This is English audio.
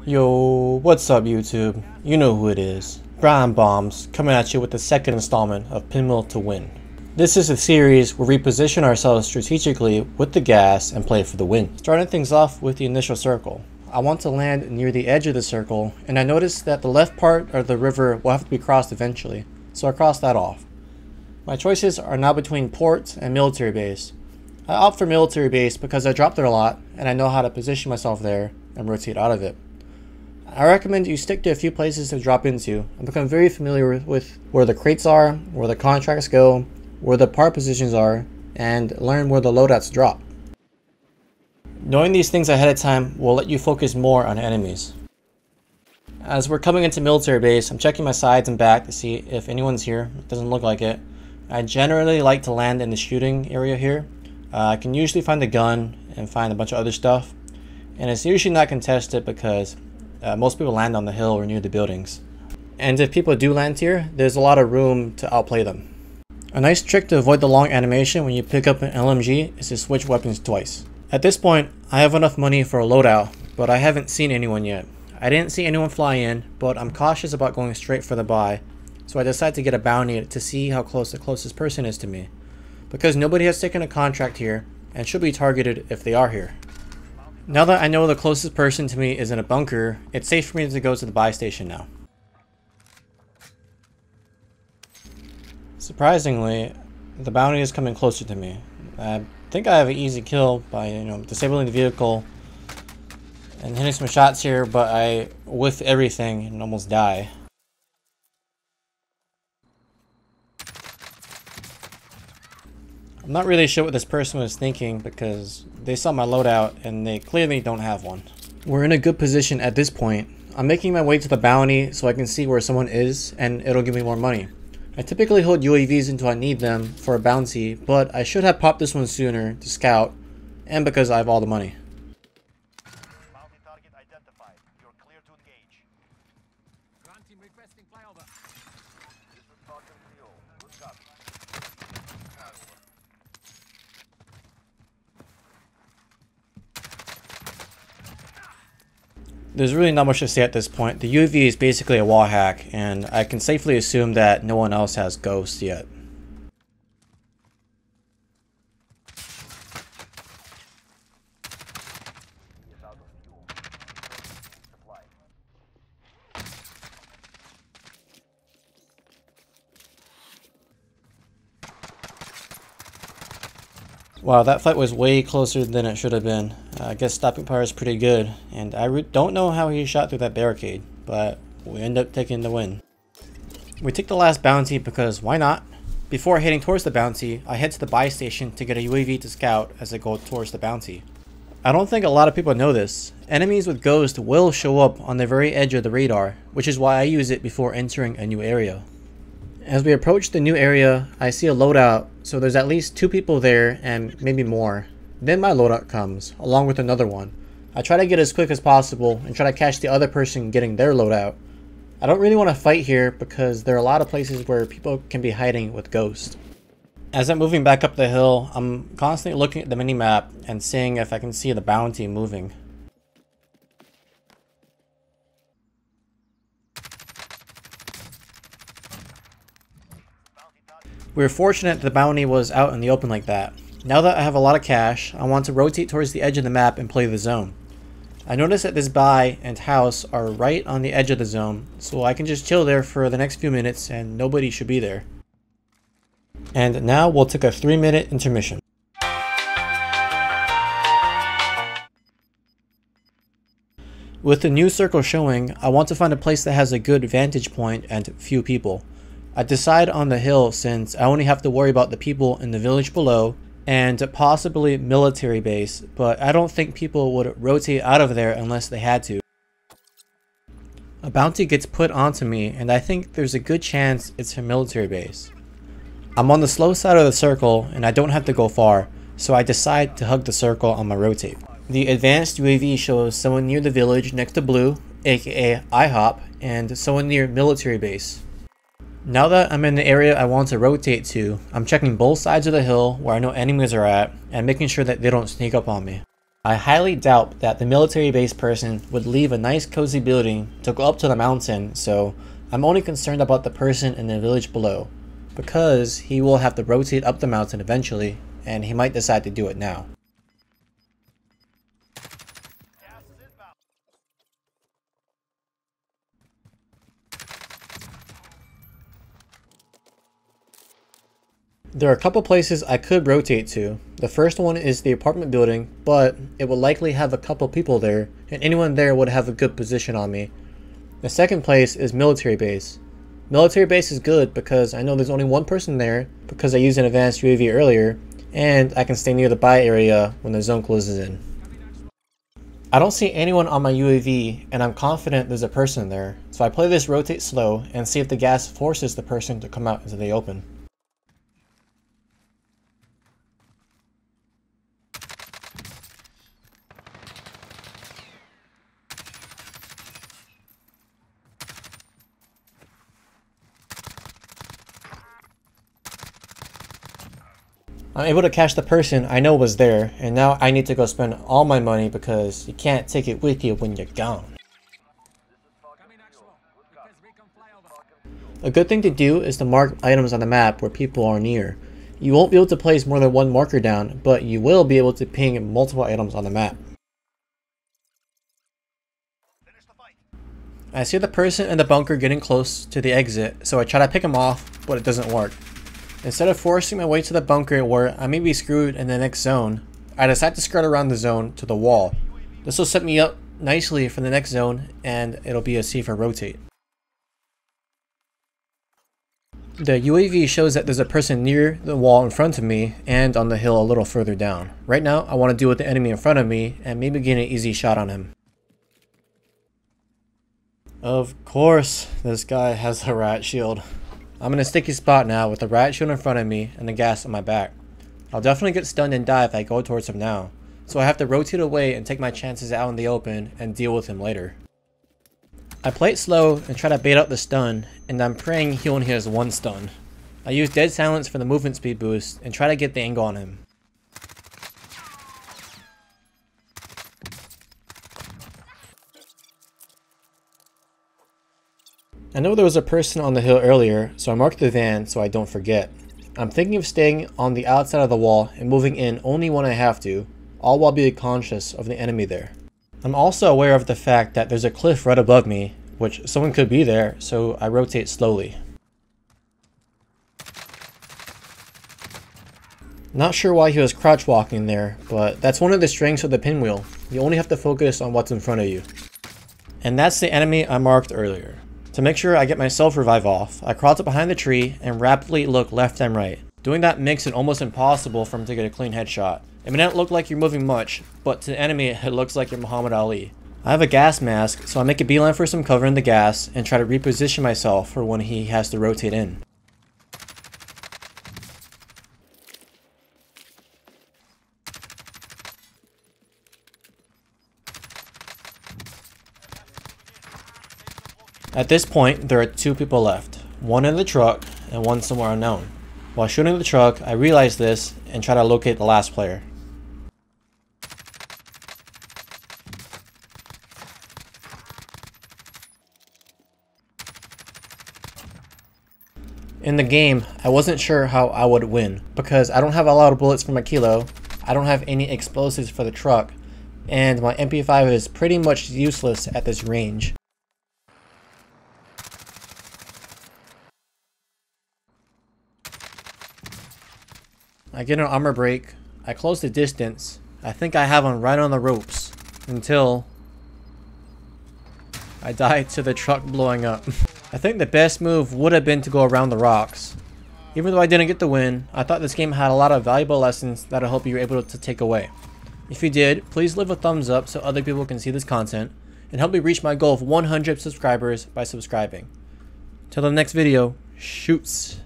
Yo, what's up YouTube? You know who it is. Brian Bombs coming at you with the second installment of Pinwheel to Win. This is a series where we position ourselves strategically with the gas and play for the win. Starting things off with the initial circle. I want to land near the edge of the circle, and I noticed that the left part of the river will have to be crossed eventually, so I crossed that off. My choices are now between port and military base. I opt for military base because I drop there a lot and I know how to position myself there and rotate out of it. I recommend you stick to a few places to drop into and become very familiar with where the crates are, where the contracts go, where the part positions are, and learn where the loadouts drop. Knowing these things ahead of time will let you focus more on enemies. As we're coming into military base, I'm checking my sides and back to see if anyone's here. It doesn't look like it. I generally like to land in the shooting area here. I can usually find a gun and find a bunch of other stuff, and it's usually not contested because most people land on the hill or near the buildings. And if people do land here, there's a lot of room to outplay them. A nice trick to avoid the long animation when you pick up an LMG is to switch weapons twice. At this point, I have enough money for a loadout, but I haven't seen anyone yet. I didn't see anyone fly in, but I'm cautious about going straight for the buy, so I decided to get a bounty to see how close the closest person is to me, because nobody has taken a contract here and should be targeted if they are here. Now that I know the closest person to me is in a bunker, it's safe for me to go to the buy station now. Surprisingly, the bounty is coming closer to me. I think I have an easy kill by disabling the vehicle and hitting some shots here, but I whiff everything and almost die. I'm not really sure what this person was thinking because they saw my loadout and they clearly don't have one. We're in a good position at this point. I'm making my way to the bounty so I can see where someone is and it'll give me more money. I typically hold UAVs until I need them for a bounty, but I should have popped this one sooner to scout and because I have all the money. Bounty target identified. You're clear to engage. Ground team requesting flyover. This is Falcon fuel. Good copy. There's really not much to say at this point. The UAV is basically a wall hack, and I can safely assume that no one else has ghosts yet. Wow, that fight was way closer than it should have been. I guess stopping power is pretty good, and I don't know how he shot through that barricade, but we end up taking the win. We take the last bounty because why not? Before heading towards the bounty, I head to the buy station to get a UAV to scout as I go towards the bounty. I don't think a lot of people know this. Enemies with Ghost will show up on the very edge of the radar, which is why I use it before entering a new area. As we approach the new area, I see a loadout, so there's at least 2 people there and maybe more. Then my loadout comes, along with another one. I try to get as quick as possible and try to catch the other person getting their loadout. I don't really want to fight here because there are a lot of places where people can be hiding with Ghost. As I'm moving back up the hill, I'm constantly looking at the minimap and seeing if I can see the bounty moving. We were fortunate that the bounty was out in the open like that. Now that I have a lot of cash, I want to rotate towards the edge of the map and play the zone. I noticed that this buy and house are right on the edge of the zone, so I can just chill there for the next few minutes and nobody should be there. And now we'll take a 3-minute intermission. With the new circle showing, I want to find a place that has a good vantage point and few people. I decide on the hill since I only have to worry about the people in the village below and possibly military base, but I don't think people would rotate out of there unless they had to. A bounty gets put onto me and I think there's a good chance it's a military base. I'm on the slow side of the circle and I don't have to go far, so I decide to hug the circle on my rotate. The advanced UAV shows someone near the village next to blue, aka IHOP, and someone near military base. Now that I'm in the area I want to rotate to, I'm checking both sides of the hill where I know enemies are at and making sure that they don't sneak up on me. I highly doubt that the military base person would leave a nice cozy building to go up to the mountain, so I'm only concerned about the person in the village below, because he will have to rotate up the mountain eventually, and he might decide to do it now. Gas is inbound. There are a couple places I could rotate to. The first one is the apartment building, but it will likely have a couple people there, and anyone there would have a good position on me. The second place is military base. Military base is good because I know there's only one person there because I used an advanced UAV earlier, and I can stay near the buy area when the zone closes in. I don't see anyone on my UAV, and I'm confident there's a person there, so I play this rotate slow and see if the gas forces the person to come out into the open. I'm able to catch the person I know was there, and now I need to go spend all my money because you can't take it with you when you're gone. A good thing to do is to mark items on the map where people are near. You won't be able to place more than one marker down, but you will be able to ping multiple items on the map. Finish the fight. I see the person in the bunker getting close to the exit, so I try to pick him off, but it doesn't work. Instead of forcing my way to the bunker where I may be screwed in the next zone, I decide to skirt around the zone to the wall. This will set me up nicely for the next zone, and it'll be a safer rotate. The UAV shows that there's a person near the wall in front of me and on the hill a little further down. Right now, I want to deal with the enemy in front of me and maybe get an easy shot on him. Of course, this guy has a rat shield. I'm in a sticky spot now with the rat shield in front of me and the gas on my back. I'll definitely get stunned and die if I go towards him now, so I have to rotate away and take my chances out in the open and deal with him later. I play it slow and try to bait out the stun, and I'm praying he only has one stun. I use dead silence for the movement speed boost and try to get the angle on him. I know there was a person on the hill earlier, so I marked the van so I don't forget. I'm thinking of staying on the outside of the wall and moving in only when I have to, all while being conscious of the enemy there. I'm also aware of the fact that there's a cliff right above me, which someone could be there, so I rotate slowly. Not sure why he was crouch walking there, but that's one of the strengths of the pinwheel. You only have to focus on what's in front of you. And that's the enemy I marked earlier. To make sure I get my self-revive off, I crawled up behind the tree and rapidly look left and right. Doing that makes it almost impossible for him to get a clean headshot. It may not look like you're moving much, but to the enemy it looks like you're Muhammad Ali. I have a gas mask, so I make a beeline for some cover in the gas and try to reposition myself for when he has to rotate in. At this point, there are two people left, one in the truck and one somewhere unknown. While shooting the truck, I realize this and try to locate the last player. In the game, I wasn't sure how I would win, because I don't have a lot of bullets for my kilo, I don't have any explosives for the truck, and my MP5 is pretty much useless at this range. I get an armor break, I close the distance, I think I have him right on the ropes, until I die to the truck blowing up. I think the best move would have been to go around the rocks. Even though I didn't get the win, I thought this game had a lot of valuable lessons that I hope you were able to take away. If you did, please leave a thumbs up so other people can see this content, and help me reach my goal of 100 subscribers by subscribing. Till the next video, shoots.